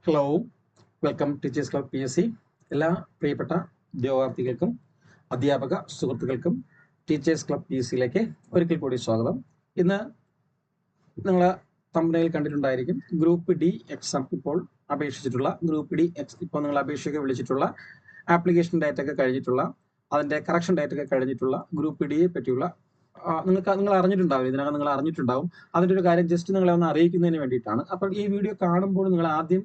Hello, welcome teachers club PSC. എല്ലാ പ്രിയപ്പെട്ട ഉദ്യോഗാർത്ഥികൾക്കും അധ്യാപക സുഹൃത്തുക്കൾക്കും ടീച്ചേഴ്സ് ക്ലബ് PSCയിലേക്ക് ഒരിക്കൽ കൂടി സ്വാഗതം. ഇന്ന് നിങ്ങൾ തമ്പനയിൽ കണ്ടിട്ടുണ്ടായിരിക്കും ഗ്രൂപ്പ് ഡി എക്സാം ഇപ്പോൾ അപേക്ഷിച്ചിട്ടുള്ള ഇപ്പോൾ നിങ്ങൾ അപേക്ഷയ്ക്ക് വിളിച്ചിട്ടുള്ള ആപ്ലിക്കേഷൻ ഡേറ്റ് ഒക്കെ കഴിഞ്ഞിട്ടുള്ള അതിൻ്റെ കറക്ഷൻ ഡേറ്റ് ഒക്കെ കഴിഞ്ഞിട്ടുള്ള ഗ്രൂപ്പ് ഡിയെ പറ്റിയുള്ള നിങ്ങൾ അറിഞ്ഞിട്ടുണ്ടാവും, ഇതിനകം നിങ്ങൾ അറിഞ്ഞിട്ടുണ്ടാവും. അതിൻ്റെ ഒരു കാര്യം ജസ്റ്റ് നിങ്ങളെ ഒന്ന് അറിയിക്കുന്നതിന് വേണ്ടിയിട്ടാണ്. അപ്പോൾ ഈ വീഡിയോ കാണുമ്പോൾ നിങ്ങൾ ആദ്യം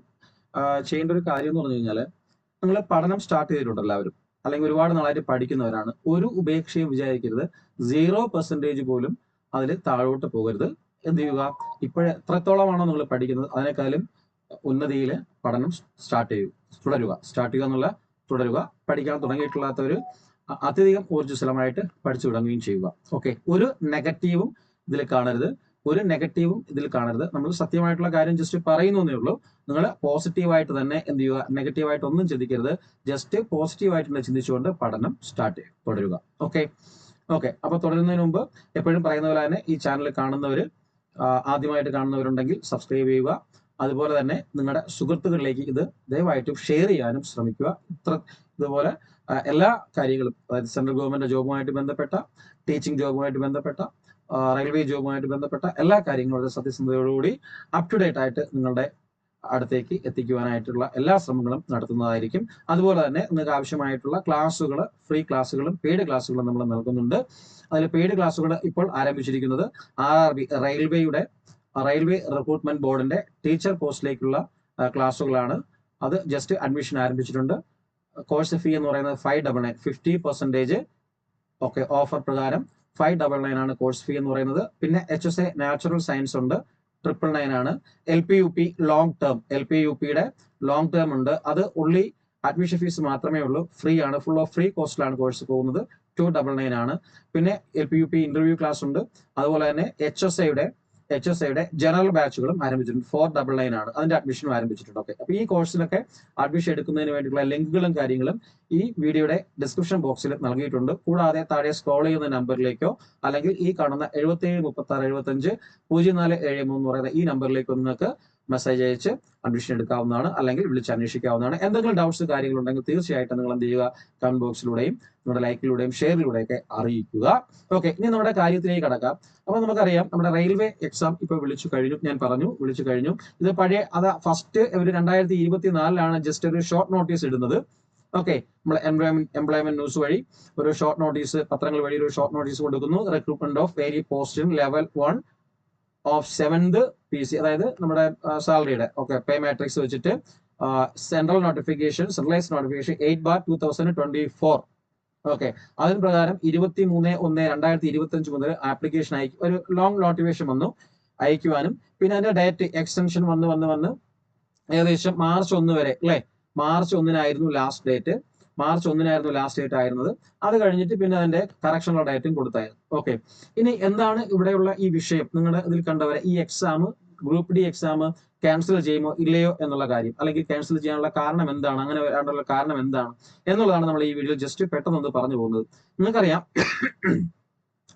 ചെയ്യേണ്ട ഒരു കാര്യം എന്ന് പറഞ്ഞു കഴിഞ്ഞാൽ, നിങ്ങൾ പഠനം സ്റ്റാർട്ട് ചെയ്തിട്ടുണ്ട് എല്ലാവരും, അല്ലെങ്കിൽ ഒരുപാട് നാളായിട്ട് പഠിക്കുന്നവരാണ്. ഒരു ഉപേക്ഷയും വിചാരിക്കരുത്. 0% പോലും അതിൽ താഴോട്ട് പോകരുത്. എന്ത് ചെയ്യുക, എത്രത്തോളമാണോ നിങ്ങൾ പഠിക്കുന്നത് അതിനേക്കാളും ഉന്നതിയിൽ പഠനം സ്റ്റാർട്ട് ചെയ്യുക. തുടരുക. പഠിക്കാൻ തുടങ്ങിയിട്ടില്ലാത്തവർ അത്യധികം ഊർജ്ജസ്വലമായിട്ട് പഠിച്ചു തുടങ്ങുകയും ചെയ്യുക. ഓക്കെ, ഒരു നെഗറ്റീവും ഇതിൽ കാണരുത്. നമ്മൾ സത്യമായിട്ടുള്ള കാര്യം ജസ്റ്റ് പറയുന്നേ ഉള്ളൂ. നിങ്ങൾ പോസിറ്റീവായിട്ട് തന്നെ എന്ത് ചെയ്യുക, നെഗറ്റീവായിട്ട് ഒന്നും ചിന്തിക്കരുത്. ജസ്റ്റ് പോസിറ്റീവായിട്ട് തന്നെ ചിന്തിച്ചുകൊണ്ട് പഠനം തുടരുക. ഓക്കെ. അപ്പൊ തുടരുന്നതിന് മുമ്പ് എപ്പോഴും പറയുന്ന പോലെ തന്നെ ഈ ചാനൽ ആദ്യമായിട്ട് കാണുന്നവരുണ്ടെങ്കിൽ സബ്സ്ക്രൈബ് ചെയ്യുക. അതുപോലെ തന്നെ നിങ്ങളുടെ സുഹൃത്തുക്കളിലേക്ക് ഇത് ദയവായിട്ടും ഷെയർ ചെയ്യാനും ശ്രമിക്കുക. ഇതുപോലെ എല്ലാ കാര്യങ്ങളും, അതായത് സെൻട്രൽ ഗവൺമെന്റ് ജോബുമായിട്ട് ബന്ധപ്പെട്ട, ടീച്ചിങ് ജോബുമായിട്ട് ബന്ധപ്പെട്ട, റെയിൽവേ ജോബുമായിട്ട് ബന്ധപ്പെട്ട എല്ലാ കാര്യങ്ങളും വളരെ സത്യസന്ധതയോടുകൂടി അപ് ടു ഡേറ്റ് ആയിട്ട് നിങ്ങളുടെ അടുത്തേക്ക് എത്തിക്കുവാനായിട്ടുള്ള എല്ലാ ശ്രമങ്ങളും നടത്തുന്നതായിരിക്കും. അതുപോലെ തന്നെ നിങ്ങൾക്ക് ആവശ്യമായിട്ടുള്ള ക്ലാസ്സുകൾ, ഫ്രീ ക്ലാസ്സുകളും പെയ്ഡ് ക്ലാസ്സുകളും നമ്മൾ നൽകുന്നുണ്ട്. അതിൽ പെയ്ഡ് ക്ലാസ്സുകൾ ഇപ്പോൾ ആരംഭിച്ചിരിക്കുന്നത് RRB റെയിൽവേ റിക്രൂട്ട്മെന്റ് ബോർഡിന്റെ ടീച്ചർ പോസ്റ്റിലേക്കുള്ള ക്ലാസ്സുകളാണ്. അത് ജസ്റ്റ് അഡ്മിഷൻ ആരംഭിച്ചിട്ടുണ്ട്. കോഴ്സ് ഫീ എന്ന് പറയുന്നത് 599, 50% ഓക്കെ ഓഫർ പ്രകാരം 599 ആണ് കോഴ്സ് ഫീ എന്ന് പറയുന്നത്. പിന്നെ HSA നാച്ചുറൽ സയൻസ് ഉണ്ട്, 999 ആണ്. LPUP യുടെ ലോങ് ടേം ഉണ്ട്. അത് ഉള്ളി അഡ്മിഷൻ ഫീസ് മാത്രമേ ഉള്ളൂ, ഫ്രീ ആണ്, ഫുൾ ഓഫ് ഫ്രീ കോസ്റ്റിലാണ് കോഴ്സ് പോകുന്നത്. 299 ആണ്. പിന്നെ LPUP ഇന്റർവ്യൂ ക്ലാസ് ഉണ്ട്. അതുപോലെ തന്നെ HSA യുടെ ജനറൽ ബാച്ചുകളും ആരംഭിച്ചിട്ടുണ്ട്. 499 ആണ്. അതിന്റെ അഡ്മിഷനും ആരംഭിച്ചിട്ടുണ്ട്. ഓക്കെ, അപ്പൊ ഈ കോഴ്സിലൊക്കെ അഡ്മിഷൻ എടുക്കുന്നതിന് വേണ്ടിയിട്ടുള്ള ലിങ്കുകളും കാര്യങ്ങളും ഈ വീഡിയോയുടെ ഡിസ്ക്രിപ്ഷൻ ബോക്സിൽ നൽകിയിട്ടുണ്ട്. കൂടാതെ താഴെ സ്ക്രോൾ ചെയ്യുന്ന നമ്പറിലേക്കോ അല്ലെങ്കിൽ ഈ കാണുന്ന 7736750473 എന്ന് പറയുന്ന ഈ നമ്പറിലേക്കോ നിങ്ങൾക്ക് മെസ്സേജ് അയച്ച് അഡ്മിഷൻ എടുക്കാവുന്നതാണ്, അല്ലെങ്കിൽ വിളിച്ച് അന്വേഷിക്കാവുന്നതാണ്. എന്തെങ്കിലും ഡൗട്ട്സ് കാര്യങ്ങളുണ്ടെങ്കിൽ തീർച്ചയായിട്ടും നിങ്ങൾ എന്ത് ചെയ്യുക, കമന്റ് ബോക്സിലൂടെയും നമ്മുടെ ലൈക്കിലൂടെയും ഷെയറിലൂടെയൊക്കെ അറിയിക്കുക. ഓക്കെ, ഇനി നമ്മുടെ കാര്യത്തിലേക്ക് കടക്കാം. അപ്പൊ നമുക്കറിയാം, നമ്മുടെ റെയിൽവേ എക്സാം ഇപ്പൊ വിളിച്ചു കഴിഞ്ഞു. ഇത് പഴയ ഫസ്റ്റ് ഒരു 2024 ജസ്റ്റ് ഒരു ഷോർട്ട് നോട്ടീസ് ഇടുന്നത്. ഓക്കെ, നമ്മൾ എംപ്ലോയ്മെന്റ് ന്യൂസ് വഴി ഒരു ഷോർട്ട് നോട്ടീസ്, പത്രങ്ങൾ വഴി ഒരു ഷോർട്ട് നോട്ടീസ് കൊടുക്കുന്നു. Recruitment of very post in level 1 of 7th PC, അതായത് നമ്മുടെ സാലറിയുടെ പേ മാട്രിക്സ് വെച്ചിട്ട് സെൻട്രൽ നോട്ടിഫിക്കേഷൻ 8/2024. ഓക്കെ, അതിന് പ്രകാരം 23/1/2025 മുതൽ ആപ്ലിക്കേഷൻ ഒരു ലോങ് നോട്ടിഫിക്കേഷൻ അയക്കുവാനും പിന്നെ അതിന്റെ ഡേറ്റ് എക്സ്റ്റൻഷൻ വന്ന് ഏകദേശം മാർച്ച് 1 വരെ അല്ലെ, മാർച്ച് 1 ലാസ്റ്റ് ഡേറ്റ് ആയിരുന്നത്. അത് കഴിഞ്ഞിട്ട് പിന്നെ അതിന്റെ കറക്ഷനുള്ള ഡേറ്റും കൊടുത്തായിരുന്നു. ഓക്കെ, ഇനി എന്താണ് ഇവിടെയുള്ള ഈ വിഷയം, നിങ്ങൾ ഇതിൽ കണ്ടവരെ ഈ exam, group D exam cancel ചെയ്യുമോ ഇല്ലയോ എന്നുള്ള കാര്യം, അല്ലെങ്കിൽ ക്യാൻസൽ ചെയ്യാനുള്ള കാരണം എന്താണ്, അങ്ങനെ വരാനുള്ള കാരണം എന്താണ് എന്നുള്ളതാണ് നമ്മൾ ഈ വീഡിയോ ജസ്റ്റ് പെട്ടെന്ന് പറഞ്ഞു പോകുന്നത്. നിങ്ങൾക്കറിയാം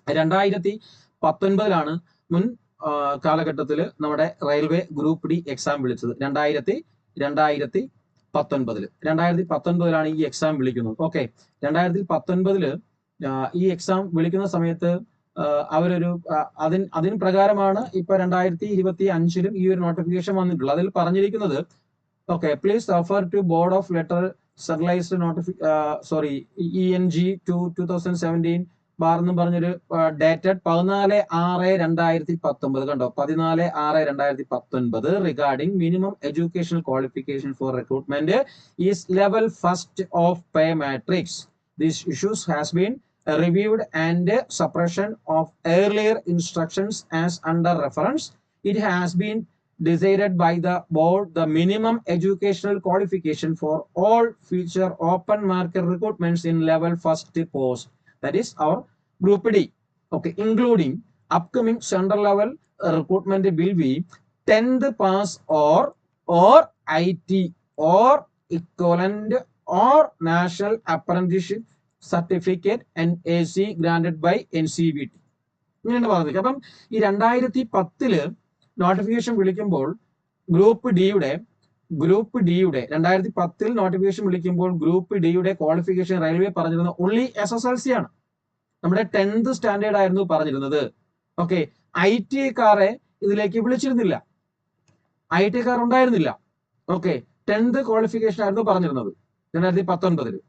2019 മുൻ കാലഘട്ടത്തിൽ നമ്മുടെ റെയിൽവേ ഗ്രൂപ്പ് ഡി എക്സാം വിളിച്ചത്. 2019 ഈ എക്സാം വിളിക്കുന്നത്. ഓക്കെ, 2019 ഈ എക്സാം വിളിക്കുന്ന സമയത്ത് അവരൊരു അതിന് പ്രകാരമാണ് ഇപ്പൊ 2025 ഈ ഒരു നോട്ടിഫിക്കേഷൻ വന്നിട്ടുള്ളത്. അതിൽ പറഞ്ഞിരിക്കുന്നത് okay, please refer to board of letter serialised ENG 2017 എന്നും പറഞ്ഞൊരു ഡേറ്റഡ് 14/6/2019 കണ്ടോ, 14/6/2019 regarding minimum educational qualification for recruitment is level 1st of pay matrix. These issues has been reviewed and suppression of earlier instructions as under reference. It has been decided by the board the minimum educational qualification for all future open market recruitments in level 1st post, that is our group D, okay, including upcoming central level recruitment will be 10th pass or IT or equivalent or national apprenticeship certificate and AC granted by NCVT. ഇങ്ങനെയാണ് പറഞ്ഞത്. അപ്പം ഈ 2010 notification വിളിക്കുമ്പോൾ group ഡിയുടെ group ഡിയുടെ 2010 notification വിളിക്കുമ്പോൾ group ഡിയുടെ qualification railway പറഞ്ഞിരുന്നത് ഓൺലി SSLC ആണ്. നമ്മുടെ 10th സ്റ്റാൻഡേർഡ് ആയിരുന്നു പറഞ്ഞിരുന്നത്. ഓക്കെ, IT കാരെ ഇതിലേക്ക് വിളിച്ചിരുന്നില്ല, IT കാർ ഉണ്ടായിരുന്നില്ല. ഓക്കെ, 10th ക്വാളിഫിക്കേഷൻ ആയിരുന്നു പറഞ്ഞിരുന്നത് 2019.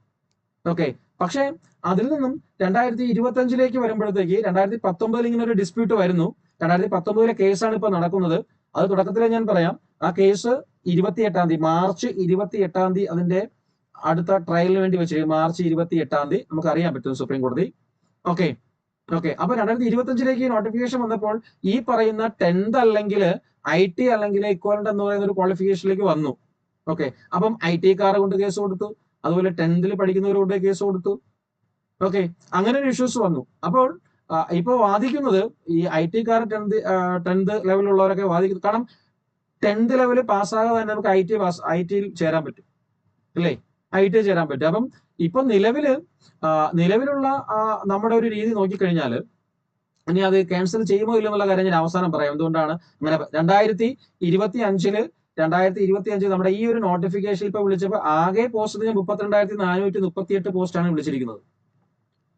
ഓക്കെ, പക്ഷെ അതിൽ നിന്നും 2025 വരുമ്പോഴത്തേക്ക് 2019 ഇങ്ങനെ ഒരു ഡിസ്പ്യൂട്ട് വരുന്നു. 2019 കേസാണ് ഇപ്പൊ നടക്കുന്നത്. അത് തുടക്കത്തിലെ ഞാൻ പറയാം. ആ കേസ് 28-ാം തീയതി, മാർച്ച് 28-ാം തീയതി അതിന്റെ അടുത്ത ട്രയലിന് വേണ്ടി വെച്ചിരിക്കും. മാർച്ച് 28-ാം തീയതി നമുക്ക് അറിയാൻ പറ്റും സുപ്രീം കോടതി. ഓക്കെ, അപ്പൊ 2025 നോട്ടിഫിക്കേഷൻ വന്നപ്പോൾ ഈ പറയുന്ന 10th അല്ലെങ്കിൽ IT അല്ലെങ്കിൽ ഇക്വലന്റ് എന്ന് പറയുന്ന ഒരു ക്വാളിഫിക്കേഷനിലേക്ക് വന്നു. ഓക്കെ, അപ്പം IT കാരെ കൊണ്ട് കേസ് കൊടുത്തു, അതുപോലെ 10th പഠിക്കുന്നവരോട് കേസ് കൊടുത്തു. ഓക്കെ, അങ്ങനെ ഒരു ഇഷ്യൂസ് വന്നു. അപ്പോൾ ഇപ്പൊ വാദിക്കുന്നത് ഈ IT കാർ 10th ലെവലുള്ളവരൊക്കെ വാദിക്കുന്നു. കാരണം 10th ലെവല് പാസ്സാകാതെ തന്നെ നമുക്ക് IT ചേരാൻ പറ്റും, അല്ലേ? IT ചേരാൻ പറ്റും. അപ്പം ഇപ്പൊ നിലവിലുള്ള നമ്മുടെ ഒരു രീതി നോക്കിക്കഴിഞ്ഞാൽ, ഇനി അത് ക്യാൻസൽ ചെയ്യുമോ ഇല്ല എന്നുള്ള കാര്യം ഞാൻ അവസാനം പറയാം. എന്തുകൊണ്ടാണ് അങ്ങനെ 2025 നമ്മുടെ ഈ ഒരു നോട്ടിഫിക്കേഷൻ ഇപ്പൊ വിളിച്ചപ്പോൾ ആകെ പോസ്റ്റ് 32,438 പോസ്റ്റാണ് വിളിച്ചിരിക്കുന്നത്.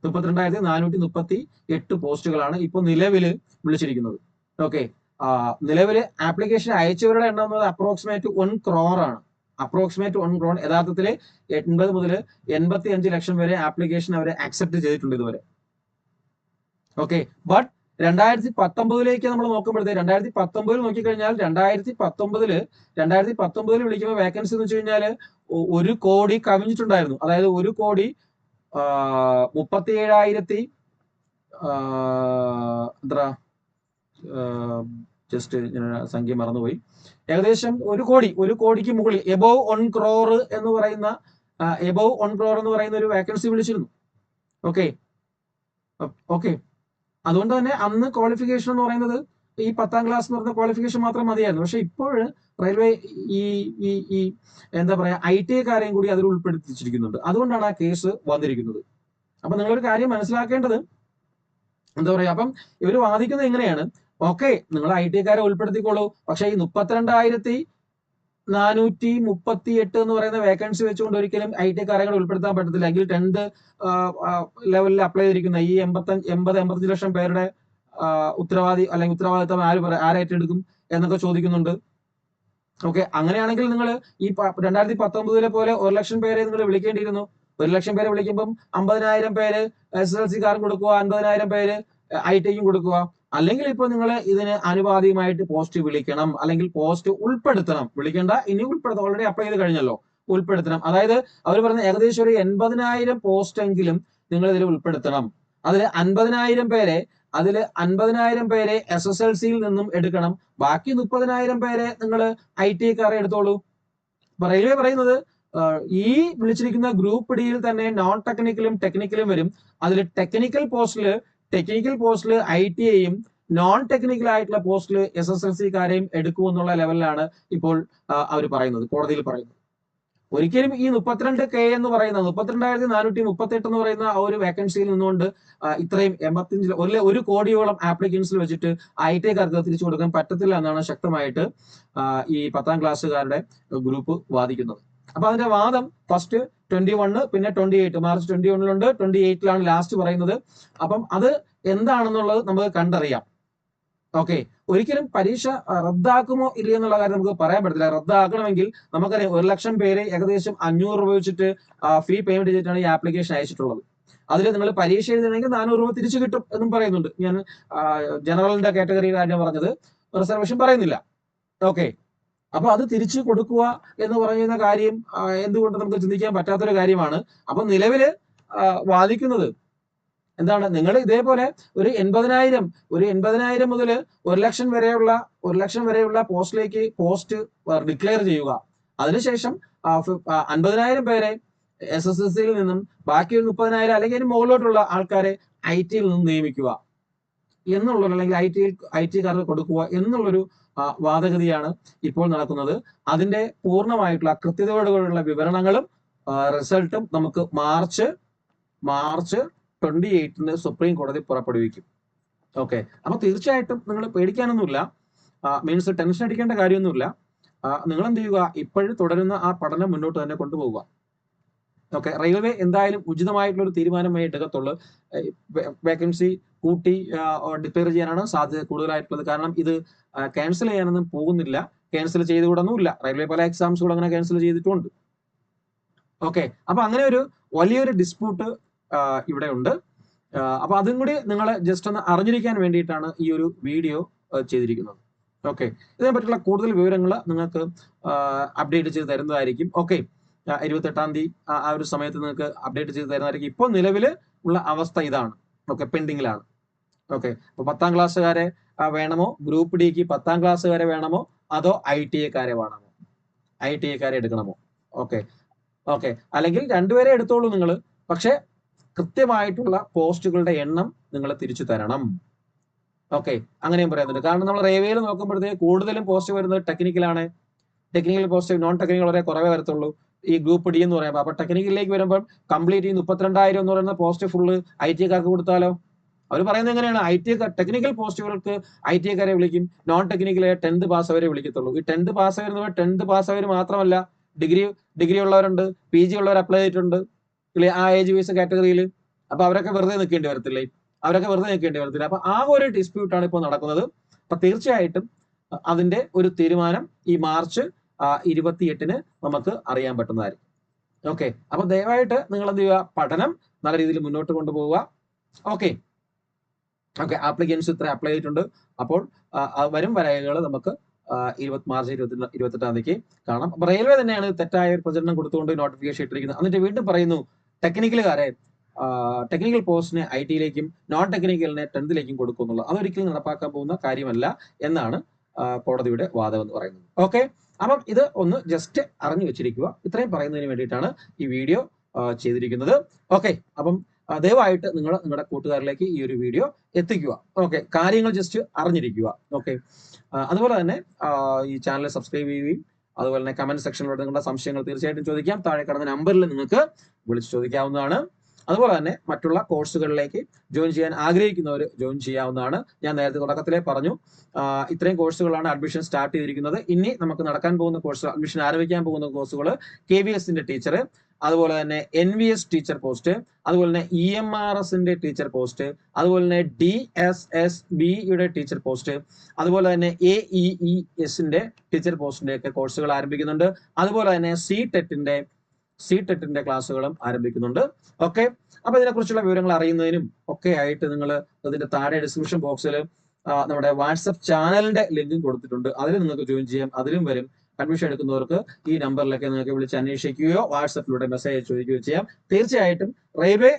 32,438 പോസ്റ്റുകളാണ് ഇപ്പൊ നിലവിൽ വിളിച്ചിരിക്കുന്നത്. ഓക്കെ, നിലവില് ആപ്ലിക്കേഷൻ അയച്ചവരുടെ എണ്ണം എന്നത് അപ്രോക്സിമേറ്റ് 1 crore ആണ്. Approximate 1 crore. യഥാർത്ഥത്തിൽ 80 മുതൽ 85 ലക്ഷം വരെ ആപ്ലിക്കേഷൻ അവരെ അക്സെപ്റ്റ് ചെയ്തിട്ടുണ്ട് ഇതുവരെ. ഓക്കെ, ബട്ട് 2019 നമ്മൾ നോക്കുമ്പോഴത്തേക്ക് 2019 നോക്കിക്കഴിഞ്ഞാൽ 2019 വിളിക്കുമ്പോൾ വേക്കൻസി എന്ന് വെച്ച് കഴിഞ്ഞാൽ 1 കോടി കവിഞ്ഞിട്ടുണ്ടായിരുന്നു. അതായത് 1,37,000 ജസ്റ്റ് സംഖ്യ മറന്നുപോയി. ഏകദേശം 1 കോടിക്ക് മുകളിൽ എബോവ് 1 crore എന്ന് പറയുന്ന ഒരു വേക്കൻസി വിളിച്ചിരുന്നു. ഓക്കെ, അതുകൊണ്ട് തന്നെ അന്ന് ക്വാളിഫിക്കേഷൻ എന്ന് പറയുന്നത് ഈ 10th ക്ലാസ് എന്ന് പറഞ്ഞ ക്വാളിഫിക്കേഷൻ മാത്രം മതിയായിരുന്നു. പക്ഷെ ഇപ്പോൾ റെയിൽവേ ഈ എന്താ പറയാ IT കാരെയും കൂടി അതിൽ ഉൾപ്പെടുത്തിച്ചിരിക്കുന്നുണ്ട്. അതുകൊണ്ടാണ് ആ കേസ് വന്നിരിക്കുന്നത്. അപ്പൊ നിങ്ങളൊരു കാര്യം മനസ്സിലാക്കേണ്ടത് എന്താ പറയാ, അപ്പം ഇവർ വാദിക്കുന്നത് എങ്ങനെയാണ്? ഓക്കെ, നിങ്ങൾ IT കാരെ ഉൾപ്പെടുത്തിക്കോളൂ, പക്ഷെ ഈ 32,438 എന്ന് പറയുന്ന വേക്കൻസി വെച്ചുകൊണ്ട് ഒരിക്കലും IT കാരെ ഉൾപ്പെടുത്താൻ പറ്റത്തില്ല. എങ്കിൽ 10th ലെവലിൽ അപ്ലൈ ചെയ്തിരിക്കുന്ന ഈ 80-85 ലക്ഷം പേരുടെ ഉത്തരവാദിത്തം ആര് ഏറ്റെടുക്കും എന്നൊക്കെ ചോദിക്കുന്നുണ്ട്. ഓക്കെ, അങ്ങനെയാണെങ്കിൽ നിങ്ങൾ ഈ 2019 പോലെ 1 ലക്ഷം പേരെ നിങ്ങൾ വിളിക്കേണ്ടിയിരുന്നു. 1 ലക്ഷം പേരെ വിളിക്കുമ്പോൾ 50,000 പേര് SSLC കാരും കൊടുക്കുക, 50,000 പേര് IT-ക്കും കൊടുക്കുക. അല്ലെങ്കിൽ ഇപ്പൊ നിങ്ങൾ ഇതിന് അനുപാതികമായിട്ട് പോസ്റ്റ് വിളിക്കണം, അല്ലെങ്കിൽ പോസ്റ്റ് ഉൾപ്പെടുത്തണം. വിളിക്കേണ്ട, ഇനി ഉൾപ്പെടുത്തണം. ഓൾറെഡി അപ്ലൈ ചെയ്ത് കഴിഞ്ഞല്ലോ, ഉൾപ്പെടുത്തണം. അതായത് അവർ പറഞ്ഞ ഏകദേശം ഒരു 80,000 പോസ്റ്റ് എങ്കിലും നിങ്ങൾ ഇതിൽ ഉൾപ്പെടുത്തണം. അതിൽ 50,000 പേരെ SSLC-യിൽ നിന്നും എടുക്കണം. ബാക്കി 30,000 പേരെ നിങ്ങൾ IT കാരെ എടുത്തോളൂ. അപ്പൊ റെയിൽവേ പറയുന്നത് ഈ വിളിച്ചിരിക്കുന്ന ഗ്രൂപ്പ് ഡിയിൽ തന്നെ നോൺ ടെക്നിക്കലും ടെക്നിക്കലും വരും. അതിൽ ടെക്നിക്കൽ പോസ്റ്റില് IT-യെയും നോൺ ടെക്നിക്കൽ ആയിട്ടുള്ള പോസ്റ്റിൽ SSLC കാരെയും എടുക്കുമെന്നുള്ള ലെവലിലാണ് ഇപ്പോൾ അവർ പറയുന്നത്, കോടതിയിൽ പറയുന്നത്. ഒരിക്കലും ഈ 32K എന്ന് പറയുന്ന 32,438 എന്ന് പറയുന്ന ആ ഒരു വേക്കൻസിയിൽ നിന്നുകൊണ്ട് ഇത്രയും 1 കോടിയോളം ആപ്ലിക്കൻസിൽ വെച്ചിട്ട് IT കാർക്ക് തിരിച്ചു കൊടുക്കാൻ പറ്റത്തില്ല എന്നാണ് ശക്തമായിട്ട് ഈ 10th ക്ലാസ്സുകാരുടെ ഗ്രൂപ്പ് വാദിക്കുന്നത്. അപ്പൊ അതിന്റെ വാദം ഫസ്റ്റ് 21, പിന്നെ 28, മാർച്ച് 21 28 ലാസ്റ്റ് പറയുന്നത്. അപ്പം അത് എന്താണെന്നുള്ളത് നമുക്ക് കണ്ടറിയാം. ഓക്കെ, ഒരിക്കലും പരീക്ഷ റദ്ദാക്കുമോ ഇല്ല എന്നുള്ള കാര്യം നമുക്ക് പറയാൻ പറ്റത്തില്ല. റദ്ദാക്കണമെങ്കിൽ നമുക്കറിയാം 1 ലക്ഷം പേര് ഏകദേശം 500 രൂപ വെച്ചിട്ട് ഫീ പേയ്മെന്റ് ചെയ്തിട്ടാണ് ഈ ആപ്ലിക്കേഷൻ അയച്ചിട്ടുള്ളത്. അതിൽ നിങ്ങൾ പരീക്ഷ എഴുതണമെങ്കിൽ 400 രൂപ തിരിച്ചു കിട്ടും എന്നും പറയുന്നുണ്ട്. ഞാൻ ജനറലിന്റെ കാറ്റഗറിയുടെ കാര്യം പറഞ്ഞത്, റിസർവേഷൻ പറയുന്നില്ല. ഓക്കെ, അപ്പൊ അത് തിരിച്ചു കൊടുക്കുക എന്ന് പറയുന്ന കാര്യം എന്തുകൊണ്ട് നമുക്ക് ചിന്തിക്കാൻ പറ്റാത്തൊരു കാര്യമാണ്. അപ്പൊ നിലവില് വാദിക്കുന്നത് എന്താണ്? നിങ്ങൾ ഇതേപോലെ ഒരു 80,000 മുതൽ 1 ലക്ഷം വരെയുള്ള പോസ്റ്റ് ഡിക്ലെയർ ചെയ്യുക. അതിനുശേഷം 50,000 പേരെ SSLC-യിൽ നിന്നും ബാക്കി ഒരു 30,000 അല്ലെങ്കിൽ അതിന് മുകളിലോട്ടുള്ള ആൾക്കാരെ IT-യിൽ നിന്നും നിയമിക്കുക എന്നുള്ളൊരു, അല്ലെങ്കിൽ IT-കാർക്ക് കൊടുക്കുക എന്നുള്ളൊരു വാദഗതിയാണ് ഇപ്പോൾ നടക്കുന്നത്. അതിന്റെ പൂർണ്ണമായിട്ടുള്ള കൃത്യതയോടുകൂടിയുള്ള വിവരണങ്ങളും റിസൾട്ടും നമുക്ക് മാർച്ച് 28 സുപ്രീം കോടതി പുറപ്പെടുവിക്കും. ഓക്കെ, അപ്പൊ തീർച്ചയായിട്ടും നിങ്ങൾ പേടിക്കാനൊന്നുമില്ല, മീൻസ് ടെൻഷൻ അടിക്കേണ്ട കാര്യമൊന്നുമില്ല. നിങ്ങൾ എന്ത് ചെയ്യുക, ഇപ്പോഴും തുടരുന്ന ആ പഠനം മുന്നോട്ട് തന്നെ കൊണ്ടുപോകുക. ഓക്കെ, റെയിൽവേ എന്തായാലും ഉചിതമായിട്ടുള്ള ഒരു തീരുമാനമായി എടുക്കത്തുള്ളൂ. വേക്കൻസി കൂട്ടി ഡിക്ലെയർ ചെയ്യാനാണ് സാധ്യത കൂടുതലായിട്ടുള്ളത്. കാരണം ഇത് ക്യാൻസൽ ചെയ്യാനൊന്നും പോകുന്നില്ല, ക്യാൻസൽ ചെയ്തുകൂടൊന്നുമില്ല. റെയിൽവേ പല എക്സാംസുകൾ അങ്ങനെ ക്യാൻസൽ ചെയ്തിട്ടുണ്ട്. ഓക്കെ, അപ്പൊ അങ്ങനെ ഒരു വലിയൊരു ഡിസ്പ്യൂട്ട് ഇവിടെ ഉണ്ട്. അപ്പൊ അതും കൂടി നിങ്ങൾ ജസ്റ്റ് ഒന്ന് അറിഞ്ഞിരിക്കാൻ വേണ്ടിയിട്ടാണ് ഈ ഒരു വീഡിയോ ചെയ്തിരിക്കുന്നത്. ഓക്കെ, ഇതിനെ പറ്റിയുള്ള കൂടുതൽ വിവരങ്ങൾ നിങ്ങൾക്ക് അപ്ഡേറ്റ് ചെയ്ത് തരുന്നതായിരിക്കും. ഓക്കെ, 28-ാം തീയതി ആ ഒരു സമയത്ത് നിങ്ങൾക്ക് അപ്ഡേറ്റ് ചെയ്ത് തരുന്നതായിരിക്കും. ഇപ്പോൾ നിലവിൽ ഉള്ള അവസ്ഥ ഇതാണ്. ഓക്കെ, പെൻഡിങ്ങിലാണ്. ഓക്കെ, അപ്പൊ 10ാം ക്ലാസ്സുകാരെ വേണമോ, ഗ്രൂപ്പ് ഡിക്ക് 10ാം ക്ലാസ്സുകാരെ വേണമോ, അതോ ITI-കാരെ വേണമോ, ITI-കാരെ എടുക്കണമോ? ഓക്കെ, ഓക്കെ, അല്ലെങ്കിൽ രണ്ടുപേരെ എടുത്തോളൂ നിങ്ങൾ, പക്ഷെ കൃത്യമായിട്ടുള്ള പോസ്റ്റുകളുടെ എണ്ണം നിങ്ങൾ തിരിച്ചു തരണം. ഓക്കെ, അങ്ങനെയും പറയുന്നുണ്ട്. കാരണം നമ്മൾ റെയിൽവേയിൽ നോക്കുമ്പോഴത്തേക്ക് കൂടുതലും പോസ്റ്റ് വരുന്നത് ടെക്നിക്കലാണ്. ടെക്നിക്കൽ പോസ്റ്റ്, നോൺ ടെക്നിക്കൽ വളരെ കുറവേ വരത്തുള്ളൂ ഈ ഗ്രൂപ്പ് ഡി എന്ന് പറയുമ്പോൾ. അപ്പൊ ടെക്നിക്കലിലേക്ക് വരുമ്പോൾ കംപ്ലീറ്റ് ഈ 32,000 എന്ന് പറയുന്ന പോസ്റ്റ് ഫുള്ള് ITI-കാർക്ക് കൊടുത്താലോ? അവർ പറയുന്നത് എങ്ങനെയാണ്, ടെക്നിക്കൽ പോസ്റ്റുകൾക്ക് ITI-കാരെ വിളിക്കും, നോൺ ടെക്നിക്കലെ 10th പാസ് അവരെ വിളിക്കത്തുള്ളൂ. ഈ 10th പാസ് അവർ 10th പാസ് അവർ മാത്രമല്ല, ഡിഗ്രി ഉള്ളവരുണ്ട്, PG ഉള്ളവർ അപ്ലൈ ചെയ്തിട്ടുണ്ട് ആ ഏജ് വൈസ് കാറ്റഗറിയിൽ. അപ്പൊ അവരൊക്കെ വെറുതെ നിൽക്കേണ്ടി വരത്തില്ലേ? അപ്പൊ ആ ഒരു ഡിസ്പ്യൂട്ടാണ് ഇപ്പോൾ നടക്കുന്നത്. അപ്പൊ തീർച്ചയായിട്ടും അതിന്റെ ഒരു തീരുമാനം ഈ മാർച്ച് 28-ന് നമുക്ക് അറിയാൻ പറ്റുന്നതായിരിക്കും. ഓക്കെ, അപ്പൊ ദയവായിട്ട് നിങ്ങൾ എന്ത് ചെയ്യുക, പഠനം നല്ല രീതിയിൽ മുന്നോട്ട് കൊണ്ടുപോവുക. ഓക്കെ, ആപ്ലിക്കൻസ് ഇത്ര അപ്ലൈ ചെയ്തിട്ടുണ്ട്. അപ്പോൾ വരും വരകൾ നമുക്ക് മാർച്ച് 28-ാം തീയതിക്ക് കാണാം. അപ്പൊ റെയിൽവേ തന്നെയാണ് തെറ്റായ ഒരു പ്രചരണം കൊടുത്തുകൊണ്ട് നോട്ടിഫിക്കേഷൻ ഇട്ടിരിക്കുന്നത്. എന്നിട്ട് വീണ്ടും പറയുന്നു ടെക്നിക്കൽ പോസ്റ്റിനെ ITI-യിലേക്കും നോൺ ടെക്നിക്കലിനെ 10th-ലേക്കും കൊടുക്കുന്നുള്ളത്. അതൊരിക്കലും നടപ്പാക്കാൻ പോകുന്ന കാര്യമല്ല എന്നാണ് കോടതിയുടെ വാദം എന്ന് പറയുന്നത്. ഓക്കെ, അപ്പം ഇത് ഒന്ന് ജസ്റ്റ് അറിഞ്ഞു വെച്ചിരിക്കുക. ഇത്രയും പറയുന്നതിന് വേണ്ടിയിട്ടാണ് ഈ വീഡിയോ ചെയ്തിരിക്കുന്നത്. ഓക്കെ, അപ്പം ദയവായിട്ട് നിങ്ങൾ നിങ്ങളുടെ കൂട്ടുകാരിലേക്ക് ഈ ഒരു വീഡിയോ എത്തിക്കുക. ഓക്കെ, കാര്യങ്ങൾ ജസ്റ്റ് അറിഞ്ഞിരിക്കുക. ഓക്കെ, അതുപോലെ തന്നെ ഈ ചാനൽ സബ്സ്ക്രൈബ് ചെയ്യുകയും അതുപോലെ തന്നെ കമന്റ് സെക്ഷനിലൂടെ നിങ്ങളുടെ സംശയങ്ങൾ തീർച്ചയായിട്ടും ചോദിക്കാം. താഴെ കാണുന്ന നമ്പറിൽ നിങ്ങൾക്ക് വിളിച്ച് ചോദിക്കാവുന്നതാണ്. അതുപോലെ തന്നെ മറ്റുള്ള കോഴ്സുകളിലേക്ക് ജോയിൻ ചെയ്യാൻ ആഗ്രഹിക്കുന്നവർ ജോയിൻ ചെയ്യാവുന്നതാണ്. ഞാൻ നേരത്തെ തുടക്കത്തിലേ പറഞ്ഞു, ഇത്രയും കോഴ്സുകളാണ് അഡ്മിഷൻ സ്റ്റാർട്ട് ചെയ്തിരിക്കുന്നത്. ഇനി നമുക്ക് നടക്കാൻ പോകുന്ന കോഴ്സ്, അഡ്മിഷൻ ആരംഭിക്കാൻ പോകുന്ന കോഴ്സുകൾ KVS-ന്റെ ടീച്ചർ, അതുപോലെ തന്നെ NVS ടീച്ചർ പോസ്റ്റ്, അതുപോലെ തന്നെ EMRS-ന്റെ ടീച്ചർ പോസ്റ്റ്, അതുപോലെ തന്നെ DSSB-യുടെ ടീച്ചർ പോസ്റ്റ്, അതുപോലെ തന്നെ AEES-ന്റെ ടീച്ചർ പോസ്റ്റിന്റെ ഒക്കെ കോഴ്സുകൾ ആരംഭിക്കുന്നുണ്ട്. അതുപോലെ തന്നെ CTET-ന്റെ ക്ലാസ്സുകളും ആരംഭിക്കുന്നുണ്ട്. ഓക്കെ, അപ്പൊ ഇതിനെക്കുറിച്ചുള്ള വിവരങ്ങൾ അറിയുന്നതിനും ഒക്കെ ആയിട്ട് നിങ്ങൾ അതിന്റെ താഴെ ഡിസ്ക്രിപ്ഷൻ ബോക്സിൽ നമ്മുടെ വാട്സപ്പ് ചാനലിന്റെ ലിങ്കും കൊടുത്തിട്ടുണ്ട്. അതിൽ നിങ്ങൾക്ക് ജോയിൻ ചെയ്യാം. അതിലും വരും. അഡ്മിഷൻ എടുക്കുന്നവർക്ക് ഈ നമ്പറിലൊക്കെ നിങ്ങൾക്ക് വിളിച്ച് അന്വേഷിക്കുകയോ വാട്സപ്പിലൂടെ മെസ്സേജ് ചോദിക്കുകയോ ചെയ്യാം. തീർച്ചയായിട്ടും റെയിൽവേ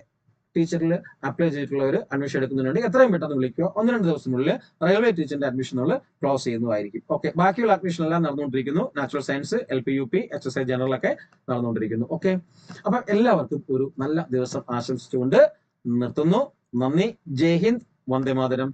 ടീച്ചറിൽ അപ്ലൈ ചെയ്തിട്ടുള്ളവർ അഡ്മിഷൻ എടുക്കുന്നുണ്ടെങ്കിൽ എത്രയും പെട്ടെന്ന് വിളിക്കുക. 1-2 ദിവസത്തിനുള്ളിൽ റെയിൽവേ ടീച്ചറിന്റെ അഡ്മിഷനുകൾ ക്ലോസ് ചെയ്യുന്നതായിരിക്കും. ഓക്കെ, ബാക്കിയുള്ള അഡ്മിഷൻ എല്ലാം നടന്നുകൊണ്ടിരിക്കുന്നു. Natural science, LP, UP, HSI general ഒക്കെ നടന്നുകൊണ്ടിരിക്കുന്നു. ഓക്കെ, അപ്പൊ എല്ലാവർക്കും ഒരു നല്ല ദിവസം ആശംസിച്ചുകൊണ്ട് നിർത്തുന്നു. നന്ദി. ജയ് ഹിന്ദ്, വന്ദേ മാതരം.